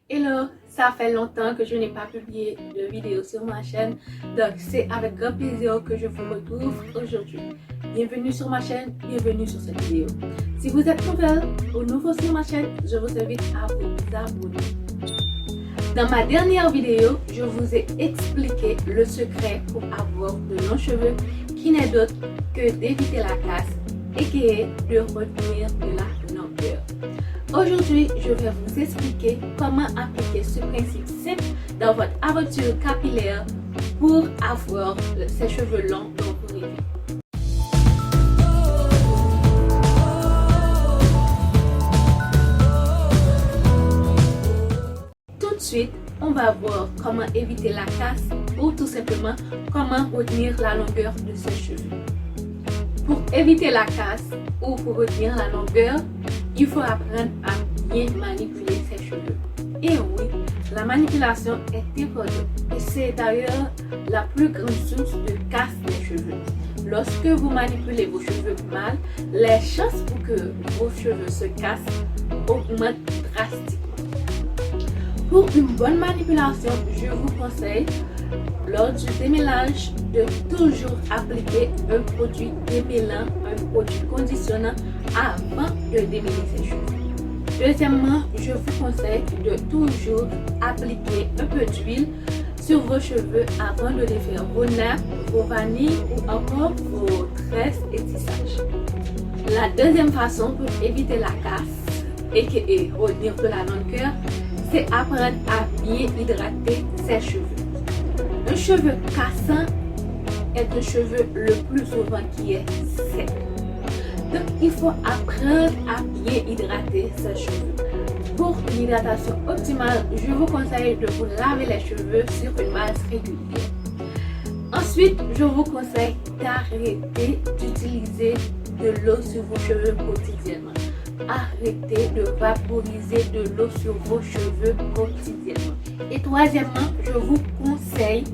Hello, ça fait longtemps que je n'ai pas publié de vidéo sur ma chaîne, donc c'est avec grand plaisir que je vous retrouve aujourd'hui. Bienvenue sur ma chaîne, bienvenue sur cette vidéo. Si vous êtes nouvelle ou nouveau sur ma chaîne, je vous invite à vous abonner. Dans ma dernière vidéo, je vous ai expliqué le secret pour avoir de longs cheveux qui n'est d'autre que d'éviter la casse et qui est de retenir de la longueur. Aujourd'hui, je vais vous expliquer comment appliquer ce principe simple dans votre aventure capillaire pour avoir ces cheveux longs dont vous rêvez. Tout de suite, on va voir comment éviter la casse ou tout simplement comment retenir la longueur de ses cheveux. Pour éviter la casse ou pour retenir la longueur, il faut apprendre à bien manipuler ses cheveux. Et oui, la manipulation est importante et c'est d'ailleurs la plus grande source de casse des cheveux. Lorsque vous manipulez vos cheveux mal, les chances pour que vos cheveux se cassent augmentent drastiquement. Pour une bonne manipulation, je vous conseille lors du démêlage de toujours appliquer un produit démêlant, un produit conditionnant avant de démêler ses cheveux. Deuxièmement, je vous conseille de toujours appliquer un peu d'huile sur vos cheveux avant de les faire vos nappes, vos vanilles ou encore vos tresses et tissages. La deuxième façon pour éviter la casse et retenir de la longueur, c'est apprendre à bien hydrater ses cheveux. Un cheveu cassant est un cheveu le plus souvent qui est sec. Donc il faut apprendre à bien hydrater ses cheveux. Pour une hydratation optimale, je vous conseille de vous laver les cheveux sur une base régulière. Ensuite, je vous conseille d'arrêter d'utiliser de l'eau sur vos cheveux quotidiennement. Arrêtez de vaporiser de l'eau sur vos cheveux quotidiennement. Et troisièmement, je vous conseille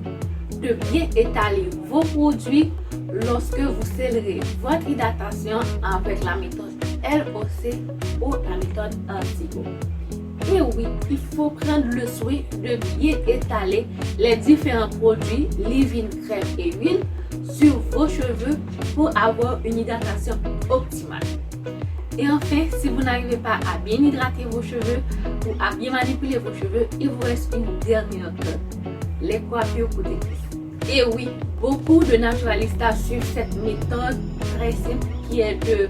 de bien étaler vos produits lorsque vous scellerez votre hydratation avec la méthode LOC ou la méthode Antigo. Et oui, il faut prendre le soin de bien étaler les différents produits, leave-in, crème et huile sur vos cheveux pour avoir une hydratation optimale. Et enfin, si vous n'arrivez pas à bien hydrater vos cheveux ou à bien manipuler vos cheveux, il vous reste une dernière méthode, les coiffures protectrices. Et oui, beaucoup de naturalistes suivent cette méthode très simple qui est de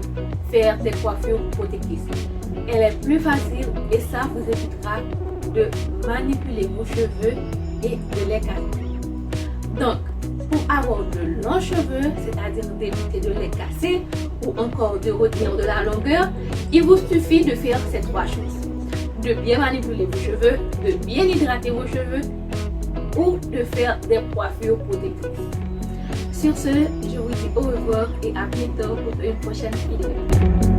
faire des coiffures protectrices. Elle est plus facile et ça vous évitera de manipuler vos cheveux et de les casser. Donc, pour avoir de longs cheveux, c'est-à-dire d'éviter de les casser ou encore de retenir de la longueur, il vous suffit de faire ces trois choses. De bien manipuler vos cheveux, de bien hydrater vos cheveux ou de faire des coiffures protectrices. Sur ce, je vous dis au revoir et à bientôt pour une prochaine vidéo.